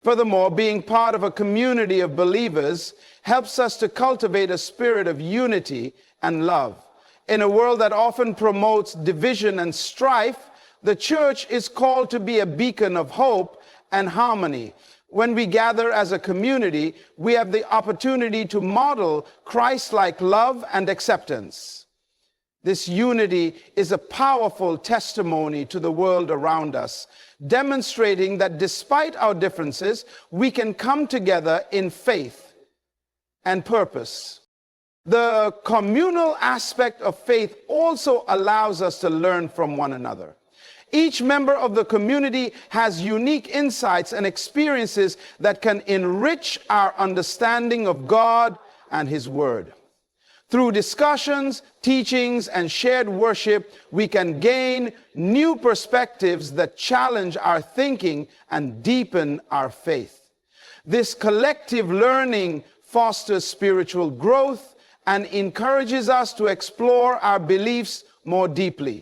Furthermore, being part of a community of believers helps us to cultivate a spirit of unity and love. In a world that often promotes division and strife, the church is called to be a beacon of hope and harmony. When we gather as a community, we have the opportunity to model Christ-like love and acceptance. This unity is a powerful testimony to the world around us, demonstrating that despite our differences, we can come together in faith and purpose. The communal aspect of faith also allows us to learn from one another. Each member of the community has unique insights and experiences that can enrich our understanding of God and His Word. Through discussions, teachings, and shared worship, we can gain new perspectives that challenge our thinking and deepen our faith. This collective learning fosters spiritual growth and encourages us to explore our beliefs more deeply.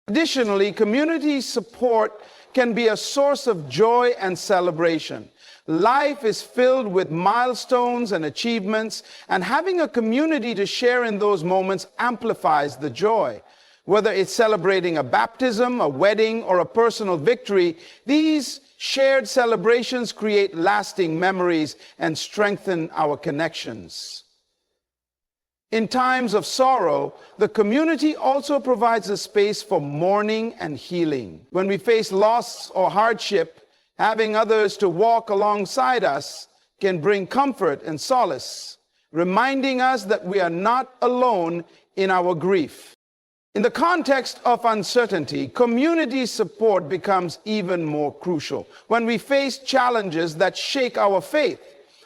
Additionally, community support can be a source of joy and celebration. Life is filled with milestones and achievements, and having a community to share in those moments amplifies the joy. Whether it's celebrating a baptism, a wedding, or a personal victory, these shared celebrations create lasting memories and strengthen our connections. In times of sorrow, the community also provides a space for mourning and healing. When we face loss or hardship, having others to walk alongside us can bring comfort and solace, reminding us that we are not alone in our grief. In the context of uncertainty, community support becomes even more crucial. When we face challenges that shake our faith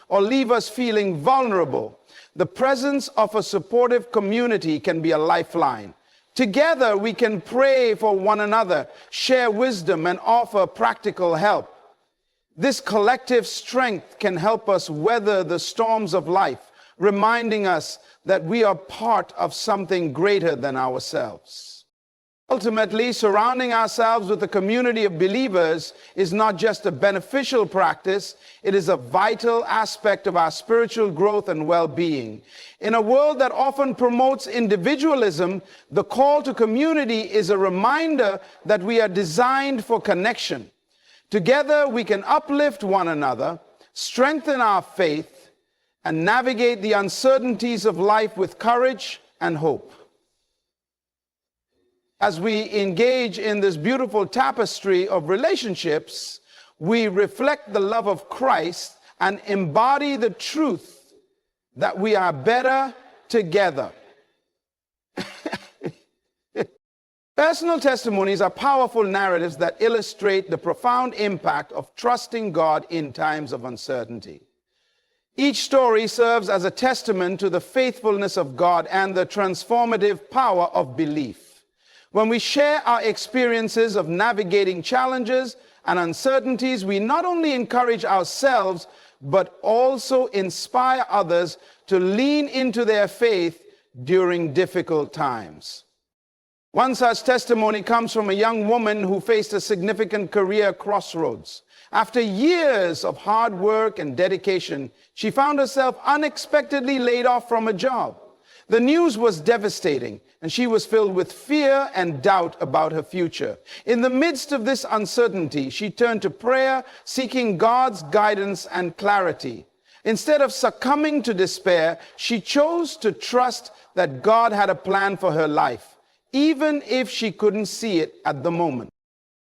or leave us feeling vulnerable, the presence of a supportive community can be a lifeline. Together, we can pray for one another, share wisdom, and offer practical help. This collective strength can help us weather the storms of life, reminding us that we are part of something greater than ourselves. Ultimately, surrounding ourselves with a community of believers is not just a beneficial practice, it is a vital aspect of our spiritual growth and well-being. In a world that often promotes individualism, the call to community is a reminder that we are designed for connection. Together, we can uplift one another, strengthen our faith, and navigate the uncertainties of life with courage and hope. As we engage in this beautiful tapestry of relationships, we reflect the love of Christ and embody the truth that we are better together. Personal testimonies are powerful narratives that illustrate the profound impact of trusting God in times of uncertainty. Each story serves as a testament to the faithfulness of God and the transformative power of belief. When we share our experiences of navigating challenges and uncertainties, we not only encourage ourselves, but also inspire others to lean into their faith during difficult times. One such testimony comes from a young woman who faced a significant career crossroads. After years of hard work and dedication, she found herself unexpectedly laid off from a job. The news was devastating, and she was filled with fear and doubt about her future. In the midst of this uncertainty, she turned to prayer, seeking God's guidance and clarity. Instead of succumbing to despair, she chose to trust that God had a plan for her life, even if she couldn't see it at the moment.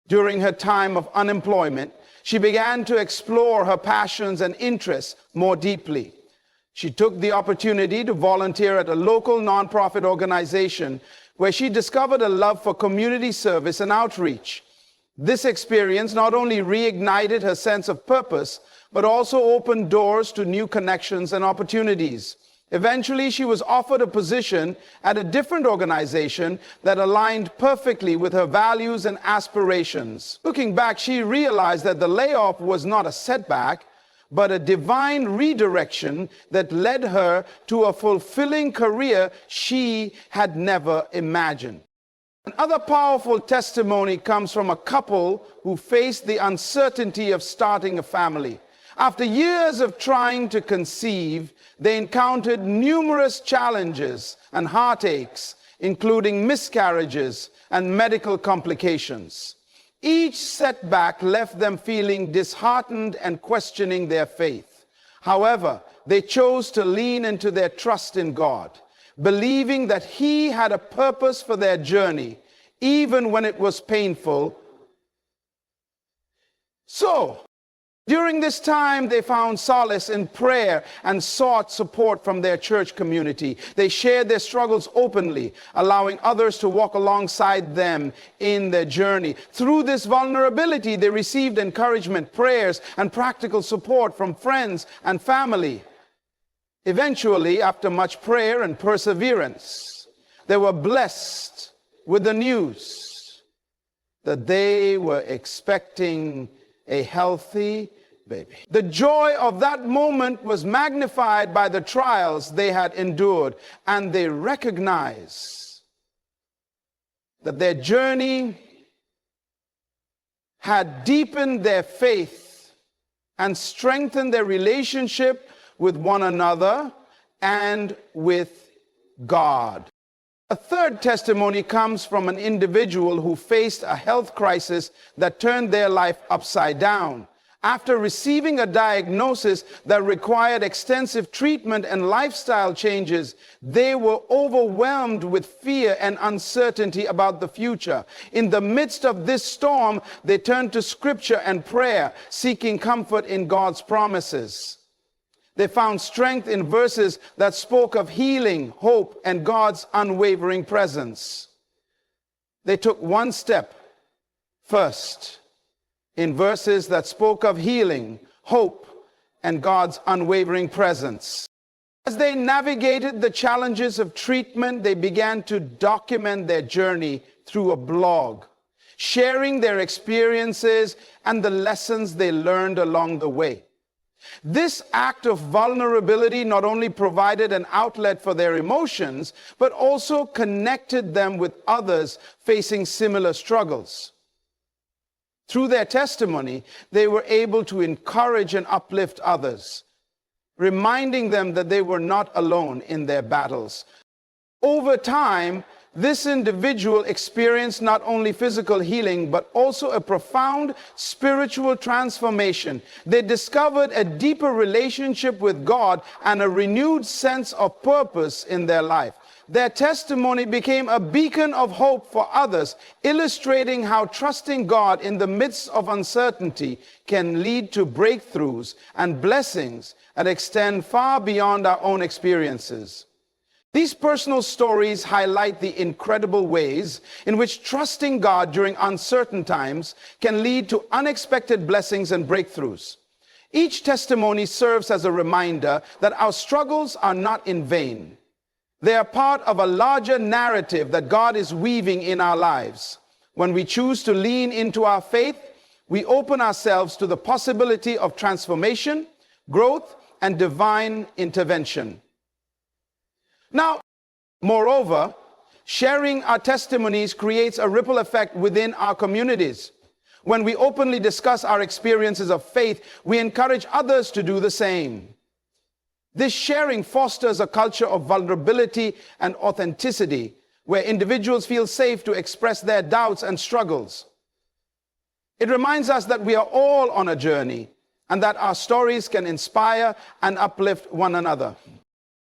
During her time of unemployment, she began to explore her passions and interests more deeply. She took the opportunity to volunteer at a local nonprofit organization where she discovered a love for community service and outreach. This experience not only reignited her sense of purpose, but also opened doors to new connections and opportunities. Eventually, she was offered a position at a different organization that aligned perfectly with her values and aspirations. Looking back, she realized that the layoff was not a setback, but a divine redirection that led her to a fulfilling career she had never imagined. Another powerful testimony comes from a couple who faced the uncertainty of starting a family. After years of trying to conceive, they encountered numerous challenges and heartaches, including miscarriages and medical complications. Each setback left them feeling disheartened and questioning their faith. However, they chose to lean into their trust in God, believing that He had a purpose for their journey, even when it was painful. So, during this time, they found solace in prayer and sought support from their church community. They shared their struggles openly, allowing others to walk alongside them in their journey. Through this vulnerability, they received encouragement, prayers, and practical support from friends and family. Eventually, after much prayer and perseverance, they were blessed with the news that they were expecting a healthy baby. The joy of that moment was magnified by the trials they had endured, and they recognized that their journey had deepened their faith and strengthened their relationship with one another and with God. A third testimony comes from an individual who faced a health crisis that turned their life upside down. After receiving a diagnosis that required extensive treatment and lifestyle changes, they were overwhelmed with fear and uncertainty about the future. In the midst of this storm, they turned to Scripture and prayer, seeking comfort in God's promises. They found strength in verses that spoke of healing, hope, and God's unwavering presence. They took one step first in verses that spoke of healing, hope, and God's unwavering presence. As they navigated the challenges of treatment, they began to document their journey through a blog, sharing their experiences and the lessons they learned along the way. This act of vulnerability not only provided an outlet for their emotions, but also connected them with others facing similar struggles. Through their testimony, they were able to encourage and uplift others, reminding them that they were not alone in their battles. Over time, this individual experienced not only physical healing, but also a profound spiritual transformation. They discovered a deeper relationship with God and a renewed sense of purpose in their life. Their testimony became a beacon of hope for others, illustrating how trusting God in the midst of uncertainty can lead to breakthroughs and blessings that extend far beyond our own experiences. These personal stories highlight the incredible ways in which trusting God during uncertain times can lead to unexpected blessings and breakthroughs. Each testimony serves as a reminder that our struggles are not in vain. They are part of a larger narrative that God is weaving in our lives. When we choose to lean into our faith, we open ourselves to the possibility of transformation, growth, and divine intervention. Now, moreover, sharing our testimonies creates a ripple effect within our communities. When we openly discuss our experiences of faith, we encourage others to do the same. This sharing fosters a culture of vulnerability and authenticity, where individuals feel safe to express their doubts and struggles. It reminds us that we are all on a journey, and that our stories can inspire and uplift one another.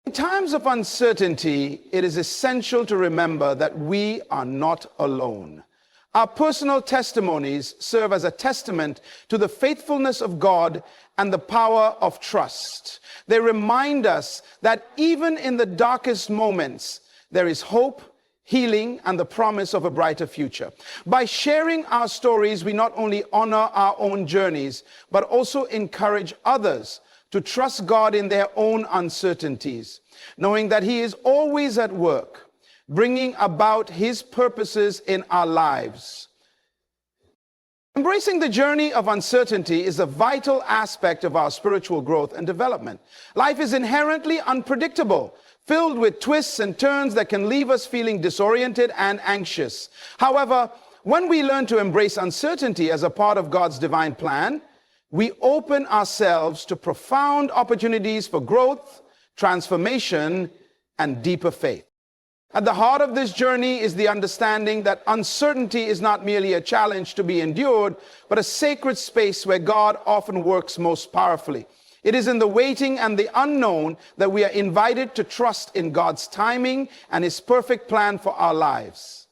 In times of uncertainty, it is essential to remember that we are not alone. Our personal testimonies serve as a testament to the faithfulness of God and the power of trust. They remind us that even in the darkest moments, there is hope, healing, and the promise of a brighter future. By sharing our stories, we not only honor our own journeys, but also encourage others to trust God in their own uncertainties, knowing that He is always at work, bringing about His purposes in our lives. Embracing the journey of uncertainty is a vital aspect of our spiritual growth and development. Life is inherently unpredictable, filled with twists and turns that can leave us feeling disoriented and anxious. However, when we learn to embrace uncertainty as a part of God's divine plan, we open ourselves to profound opportunities for growth, transformation, and deeper faith. At the heart of this journey is the understanding that uncertainty is not merely a challenge to be endured, but a sacred space where God often works most powerfully. It is in the waiting and the unknown that we are invited to trust in God's timing and His perfect plan for our lives.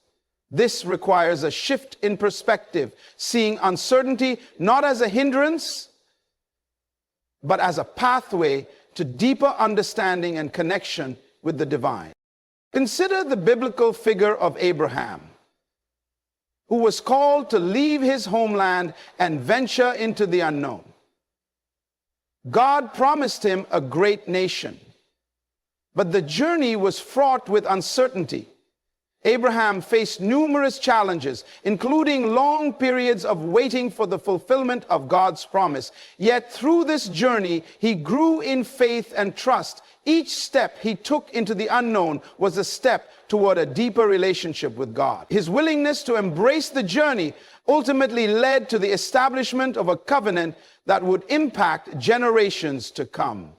This requires a shift in perspective, seeing uncertainty not as a hindrance, but as a pathway to deeper understanding and connection with the divine. Consider the biblical figure of Abraham, who was called to leave his homeland and venture into the unknown. God promised him a great nation, but the journey was fraught with uncertainty. Abraham faced numerous challenges, including long periods of waiting for the fulfillment of God's promise. Yet through this journey, he grew in faith and trust. Each step he took into the unknown was a step toward a deeper relationship with God. His willingness to embrace the journey ultimately led to the establishment of a covenant that would impact generations to come.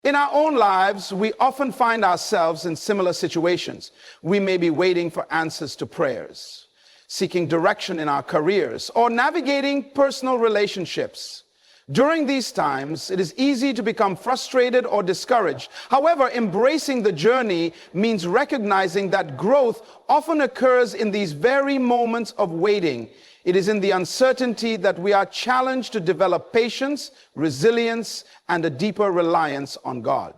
In our own lives, we often find ourselves in similar situations. We may be waiting for answers to prayers, seeking direction in our careers, or navigating personal relationships. During these times, it is easy to become frustrated or discouraged. However, embracing the journey means recognizing that growth often occurs in these very moments of waiting. It is in the uncertainty that we are challenged to develop patience, resilience, and a deeper reliance on God.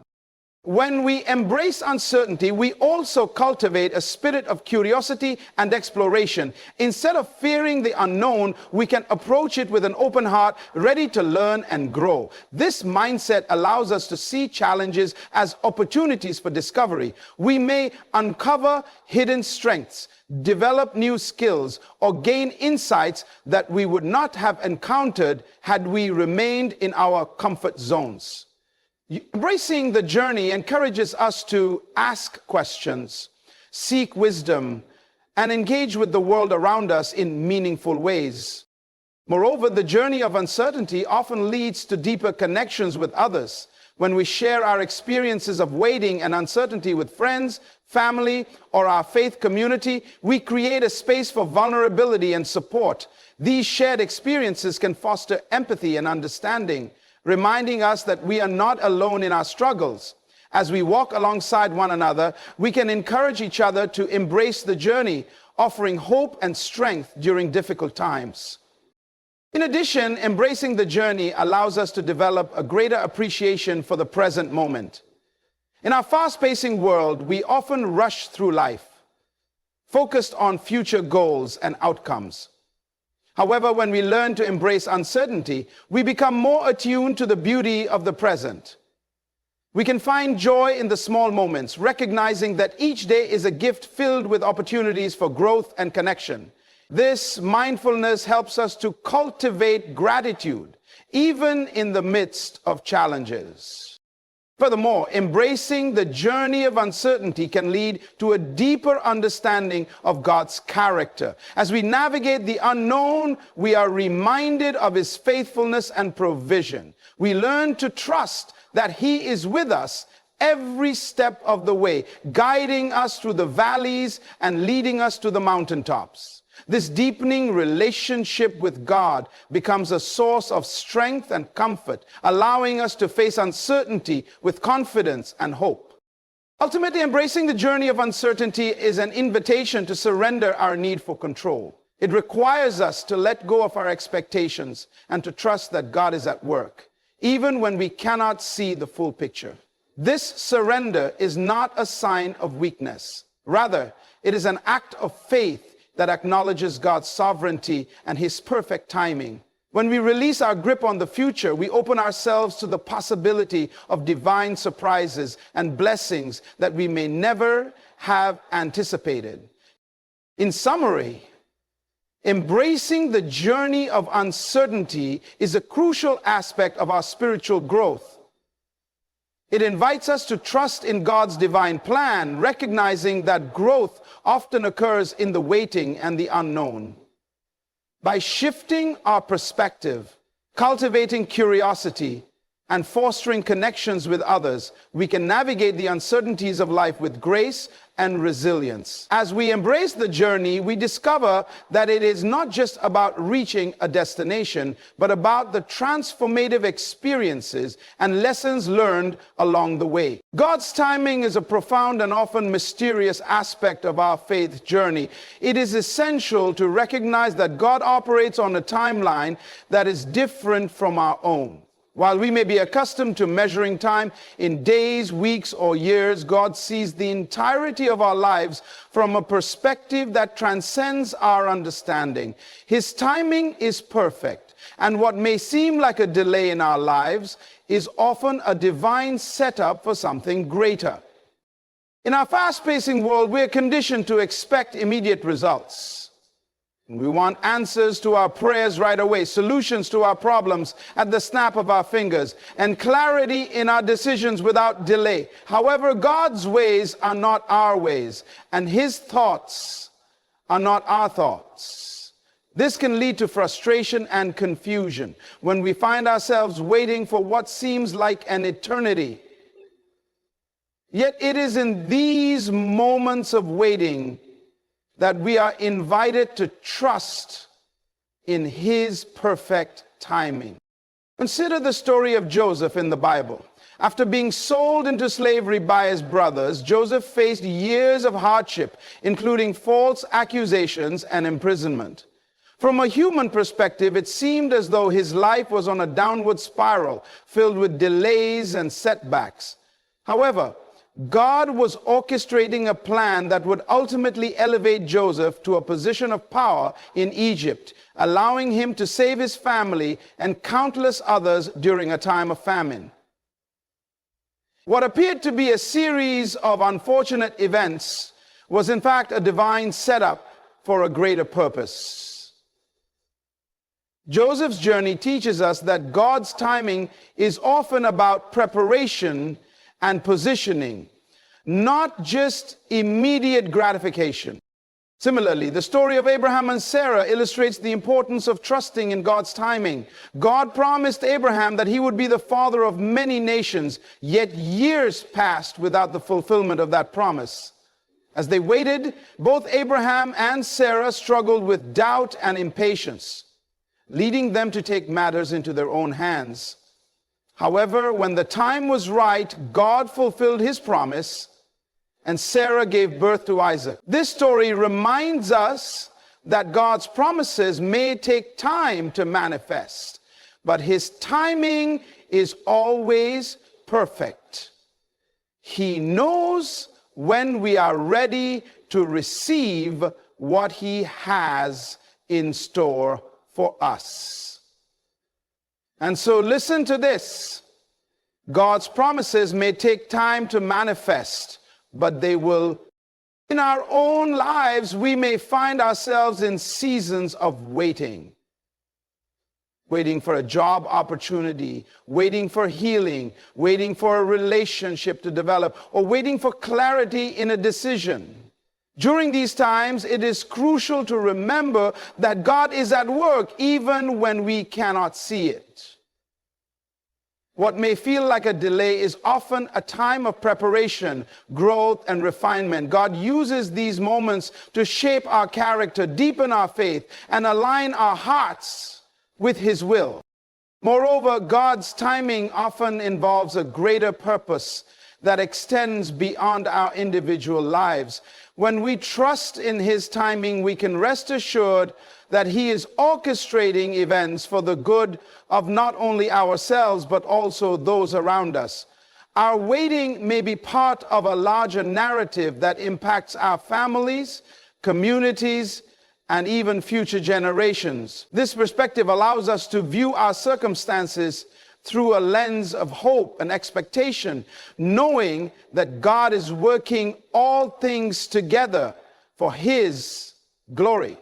When we embrace uncertainty, we also cultivate a spirit of curiosity and exploration. Instead of fearing the unknown, we can approach it with an open heart, ready to learn and grow. This mindset allows us to see challenges as opportunities for discovery. We may uncover hidden strengths, develop new skills, or gain insights that we would not have encountered had we remained in our comfort zones. Embracing the journey encourages us to ask questions, seek wisdom, and engage with the world around us in meaningful ways. Moreover, the journey of uncertainty often leads to deeper connections with others. When we share our experiences of waiting and uncertainty with friends, family, or our faith community, we create a space for vulnerability and support. These shared experiences can foster empathy and understanding, reminding us that we are not alone in our struggles. As we walk alongside one another, we can encourage each other to embrace the journey, offering hope and strength during difficult times. In addition, embracing the journey allows us to develop a greater appreciation for the present moment. In our fast-pacing world, we often rush through life, focused on future goals and outcomes. However, when we learn to embrace uncertainty, we become more attuned to the beauty of the present. We can find joy in the small moments, recognizing that each day is a gift filled with opportunities for growth and connection. This mindfulness helps us to cultivate gratitude, even in the midst of challenges. Furthermore, embracing the journey of uncertainty can lead to a deeper understanding of God's character. As we navigate the unknown, we are reminded of His faithfulness and provision. We learn to trust that He is with us every step of the way, guiding us through the valleys and leading us to the mountaintops. This deepening relationship with God becomes a source of strength and comfort, allowing us to face uncertainty with confidence and hope. Ultimately, embracing the journey of uncertainty is an invitation to surrender our need for control. It requires us to let go of our expectations and to trust that God is at work, even when we cannot see the full picture. This surrender is not a sign of weakness. Rather, it is an act of faith that acknowledges God's sovereignty and His perfect timing. When we release our grip on the future, we open ourselves to the possibility of divine surprises and blessings that we may never have anticipated. In summary, embracing the journey of uncertainty is a crucial aspect of our spiritual growth. It invites us to trust in God's divine plan, recognizing that growth often occurs in the waiting and the unknown. By shifting our perspective cultivating curiosity, and fostering connections with others, we can navigate the uncertainties of life with grace and resilience. As we embrace the journey, we discover that it is not just about reaching a destination, but about the transformative experiences and lessons learned along the way. God's timing is a profound and often mysterious aspect of our faith journey. It is essential to recognize that God operates on a timeline that is different from our own. While we may be accustomed to measuring time in days, weeks, or years, God sees the entirety of our lives from a perspective that transcends our understanding. His timing is perfect, and what may seem like a delay in our lives is often a divine setup for something greater. In our fast-pacing world, we're conditioned to expect immediate results. We want answers to our prayers right away, solutions to our problems at the snap of our fingers, and clarity in our decisions without delay. However, God's ways are not our ways, and his thoughts are not our thoughts. This can lead to frustration and confusion when we find ourselves waiting for what seems like an eternity. Yet it is in these moments of waiting that we are invited to trust in his perfect timing. Consider the story of Joseph in the Bible. After being sold into slavery by his brothers, Joseph faced years of hardship, including false accusations and imprisonment. From a human perspective, it seemed as though his life was on a downward spiral, filled with delays and setbacks. However, God was orchestrating a plan that would ultimately elevate Joseph to a position of power in Egypt, allowing him to save his family and countless others during a time of famine. What appeared to be a series of unfortunate events was in fact a divine setup for a greater purpose. Joseph's journey teaches us that God's timing is often about preparation and positioning, not just immediate gratification. Similarly, the story of Abraham and Sarah illustrates the importance of trusting in God's timing. God promised Abraham that he would be the father of many nations, yet years passed without the fulfillment of that promise. As they waited, both Abraham and Sarah struggled with doubt and impatience, leading them to take matters into their own hands. However, when the time was right, God fulfilled his promise, and Sarah gave birth to Isaac. This story reminds us that God's promises may take time to manifest, but his timing is always perfect. He knows when we are ready to receive what he has in store for us. And so listen to this. God's promises may take time to manifest, but they will. In our own lives, we may find ourselves in seasons of waiting. Waiting for a job opportunity, waiting for healing, waiting for a relationship to develop, or waiting for clarity in a decision. During these times, it is crucial to remember that God is at work even when we cannot see it. What may feel like a delay is often a time of preparation, growth, and refinement. God uses these moments to shape our character, deepen our faith, and align our hearts with his will. Moreover, God's timing often involves a greater purpose that extends beyond our individual lives. When we trust in his timing, we can rest assured that he is orchestrating events for the good of not only ourselves, but also those around us. Our waiting may be part of a larger narrative that impacts our families, communities, and even future generations. This perspective allows us to view our circumstances through a lens of hope and expectation, knowing that God is working all things together for his glory.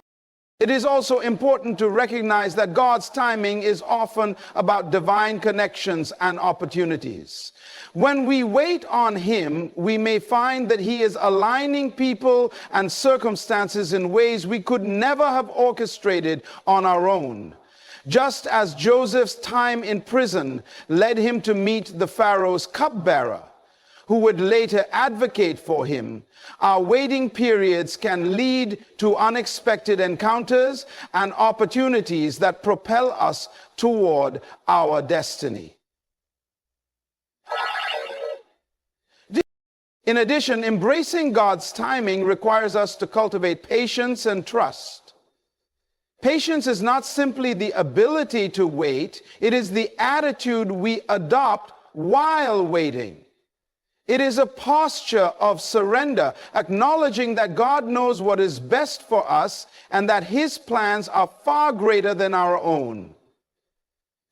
It is also important to recognize that God's timing is often about divine connections and opportunities. When we wait on him, we may find that he is aligning people and circumstances in ways we could never have orchestrated on our own. Just as Joseph's time in prison led him to meet the Pharaoh's cupbearer, who would later advocate for him, our waiting periods can lead to unexpected encounters and opportunities that propel us toward our destiny. In addition, embracing God's timing requires us to cultivate patience and trust. Patience is not simply the ability to wait, it is the attitude we adopt while waiting. It is a posture of surrender, acknowledging that God knows what is best for us and that His plans are far greater than our own.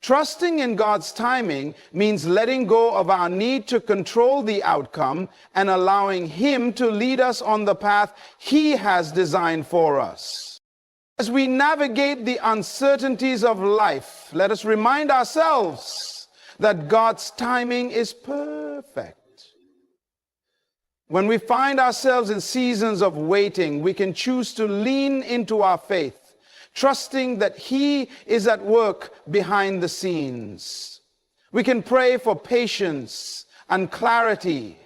Trusting in God's timing means letting go of our need to control the outcome and allowing Him to lead us on the path He has designed for us. As we navigate the uncertainties of life, let us remind ourselves that God's timing is perfect. When we find ourselves in seasons of waiting, we can choose to lean into our faith, trusting that He is at work behind the scenes. We can pray for patience and clarity,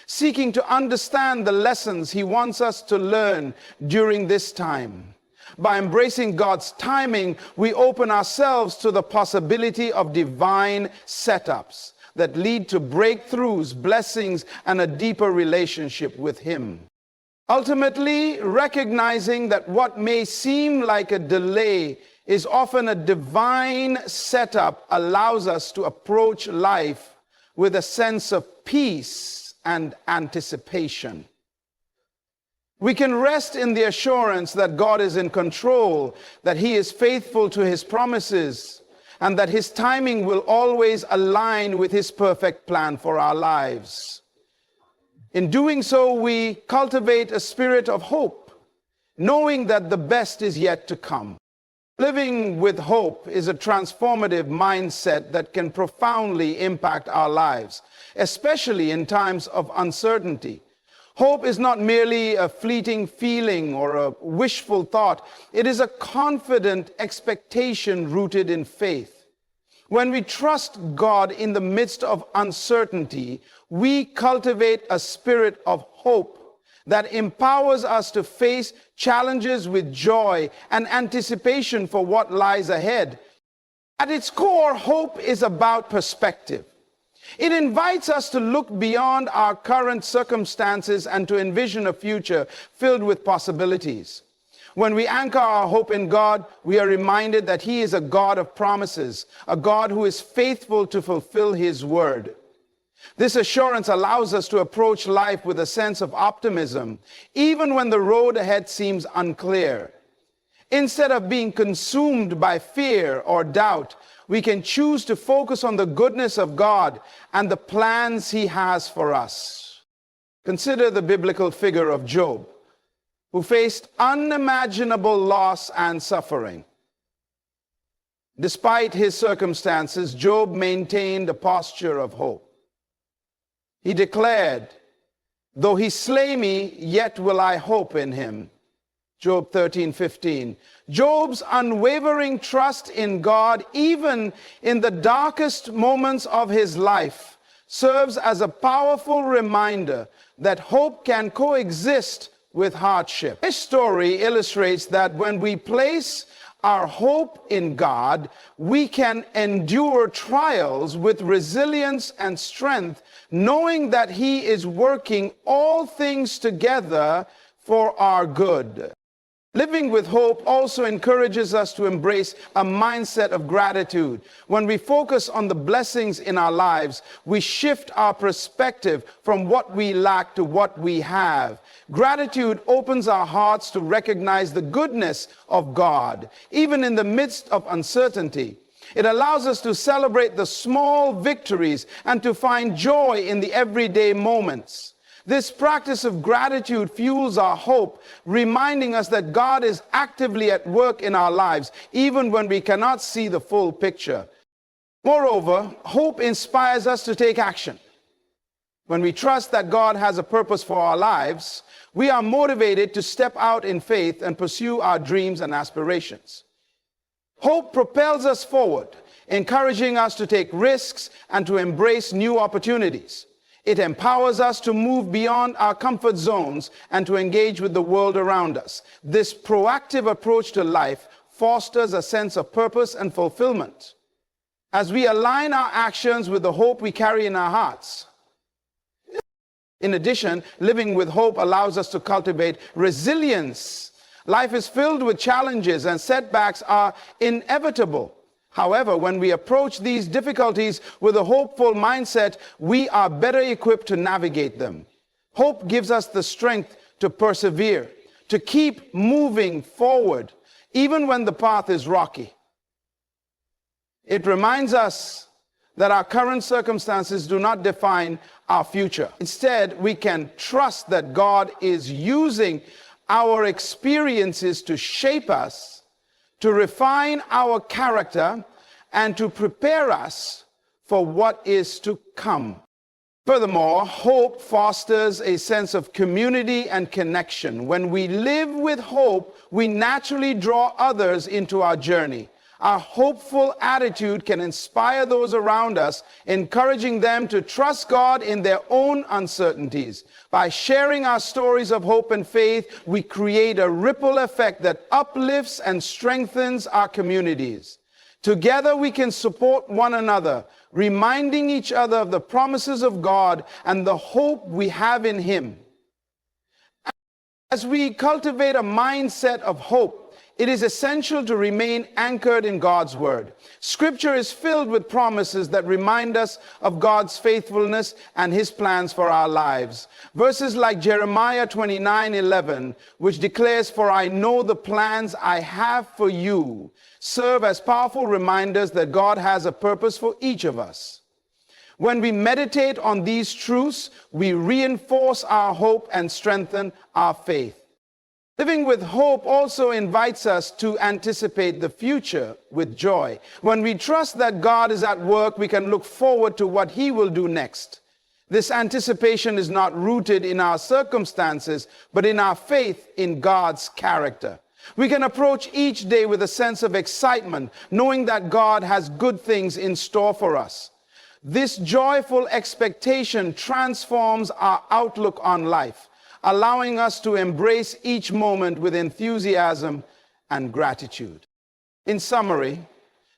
seeking to understand the lessons He wants us to learn during this time. By embracing God's timing, we open ourselves to the possibility of divine setups that lead to breakthroughs, blessings, and a deeper relationship with Him. Ultimately, recognizing that what may seem like a delay is often a divine setup allows us to approach life with a sense of peace and anticipation. We can rest in the assurance that God is in control, that He is faithful to His promises, and that His timing will always align with His perfect plan for our lives. In doing so, we cultivate a spirit of hope, knowing that the best is yet to come. Living with hope is a transformative mindset that can profoundly impact our lives, especially in times of uncertainty. Hope is not merely a fleeting feeling or a wishful thought. It is a confident expectation rooted in faith. When we trust God in the midst of uncertainty, we cultivate a spirit of hope that empowers us to face challenges with joy and anticipation for what lies ahead. At its core, hope is about perspective. It invites us to look beyond our current circumstances and to envision a future filled with possibilities. When we anchor our hope in God, we are reminded that He is a God of promises, a God who is faithful to fulfill His word. This assurance allows us to approach life with a sense of optimism, even when the road ahead seems unclear. Instead of being consumed by fear or doubt, we can choose to focus on the goodness of God and the plans He has for us. Consider the biblical figure of Job, who faced unimaginable loss and suffering. Despite his circumstances, Job maintained a posture of hope. He declared, "Though He slay me, yet will I hope in Him." Job 13:15. Job's unwavering trust in God, even in the darkest moments of his life, serves as a powerful reminder that hope can coexist with hardship. This story illustrates that when we place our hope in God, we can endure trials with resilience and strength, knowing that He is working all things together for our good. Living with hope also encourages us to embrace a mindset of gratitude. When we focus on the blessings in our lives, we shift our perspective from what we lack to what we have. Gratitude opens our hearts to recognize the goodness of God, even in the midst of uncertainty. It allows us to celebrate the small victories and to find joy in the everyday moments. This practice of gratitude fuels our hope, reminding us that God is actively at work in our lives, even when we cannot see the full picture. Moreover, hope inspires us to take action. When we trust that God has a purpose for our lives, we are motivated to step out in faith and pursue our dreams and aspirations. Hope propels us forward, encouraging us to take risks and to embrace new opportunities. It empowers us to move beyond our comfort zones and to engage with the world around us. This proactive approach to life fosters a sense of purpose and fulfillment. As we align our actions with the hope we carry in our hearts. In addition, living with hope allows us to cultivate resilience. Life is filled with challenges and setbacks are inevitable. However, when we approach these difficulties with a hopeful mindset, we are better equipped to navigate them. Hope gives us the strength to persevere, to keep moving forward, even when the path is rocky. It reminds us that our current circumstances do not define our future. Instead, we can trust that God is using our experiences to shape us, to refine our character, and to prepare us for what is to come. Furthermore, hope fosters a sense of community and connection. When we live with hope, we naturally draw others into our journey. Our hopeful attitude can inspire those around us, encouraging them to trust God in their own uncertainties. By sharing our stories of hope and faith, we create a ripple effect that uplifts and strengthens our communities. Together we can support one another, reminding each other of the promises of God and the hope we have in Him. As we cultivate a mindset of hope, it is essential to remain anchored in God's word. Scripture is filled with promises that remind us of God's faithfulness and His plans for our lives. Verses like Jeremiah 29:11, which declares, "For I know the plans I have for you," serve as powerful reminders that God has a purpose for each of us. When we meditate on these truths, we reinforce our hope and strengthen our faith. Living with hope also invites us to anticipate the future with joy. When we trust that God is at work, we can look forward to what He will do next. This anticipation is not rooted in our circumstances, but in our faith in God's character. We can approach each day with a sense of excitement, knowing that God has good things in store for us. This joyful expectation transforms our outlook on life, allowing us to embrace each moment with enthusiasm and gratitude. In summary,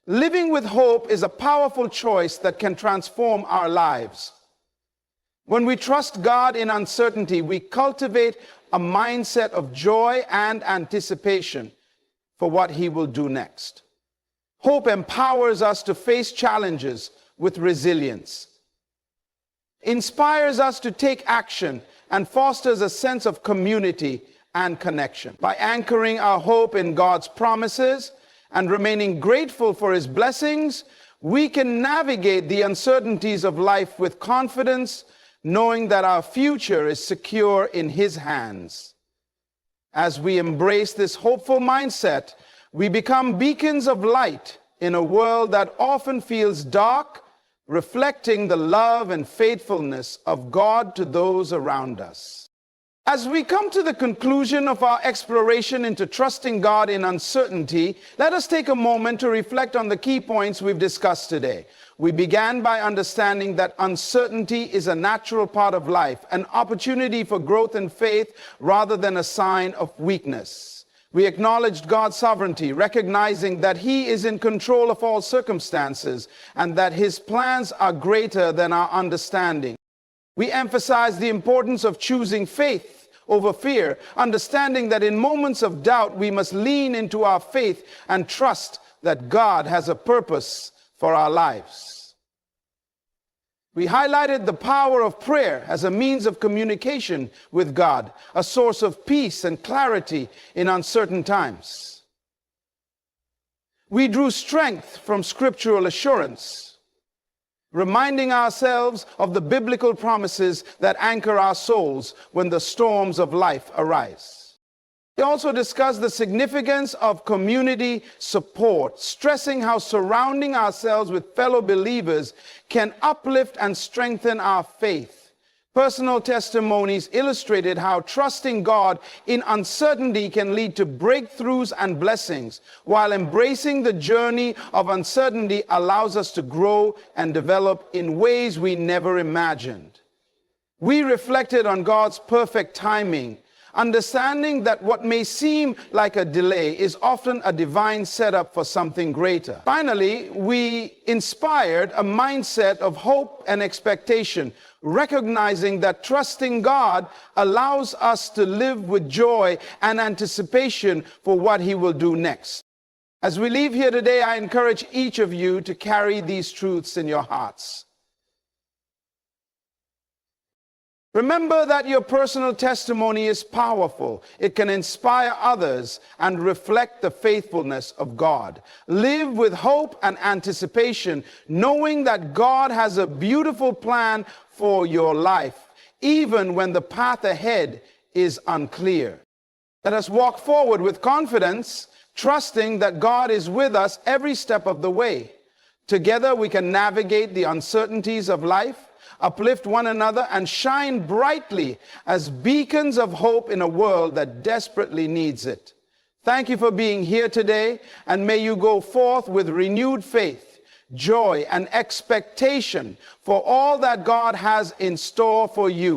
living with hope is a powerful choice that can transform our lives. When we trust God in uncertainty, we cultivate a mindset of joy and anticipation for what He will do next. Hope empowers us to face challenges with resilience, inspires us to take action, and fosters a sense of community and connection. By anchoring our hope in God's promises and remaining grateful for His blessings, we can navigate the uncertainties of life with confidence, knowing that our future is secure in His hands. As we embrace this hopeful mindset, we become beacons of light in a world that often feels dark, reflecting the love and faithfulness of God to those around us. As we come to the conclusion of our exploration into trusting God in uncertainty, let us take a moment to reflect on the key points we've discussed today. We began by understanding that uncertainty is a natural part of life, an opportunity for growth and faith rather than a sign of weakness. We acknowledged God's sovereignty, recognizing that He is in control of all circumstances and that His plans are greater than our understanding. We emphasized the importance of choosing faith over fear, understanding that in moments of doubt, we must lean into our faith and trust that God has a purpose for our lives. We highlighted the power of prayer as a means of communication with God, a source of peace and clarity in uncertain times. We drew strength from scriptural assurance, reminding ourselves of the biblical promises that anchor our souls when the storms of life arise. We also discussed the significance of community support, stressing how surrounding ourselves with fellow believers can uplift and strengthen our faith. Personal testimonies illustrated how trusting God in uncertainty can lead to breakthroughs and blessings, while embracing the journey of uncertainty allows us to grow and develop in ways we never imagined. We reflected on God's perfect timing, understanding that what may seem like a delay is often a divine setup for something greater. Finally, we inspired a mindset of hope and expectation, recognizing that trusting God allows us to live with joy and anticipation for what He will do next. As we leave here today, I encourage each of you to carry these truths in your hearts. Remember that your personal testimony is powerful. It can inspire others and reflect the faithfulness of God. Live with hope and anticipation, knowing that God has a beautiful plan for your life, even when the path ahead is unclear. Let us walk forward with confidence, trusting that God is with us every step of the way. Together we can navigate the uncertainties of life, uplift one another, and shine brightly as beacons of hope in a world that desperately needs it. Thank you for being here today, and may you go forth with renewed faith, joy, and expectation for all that God has in store for you.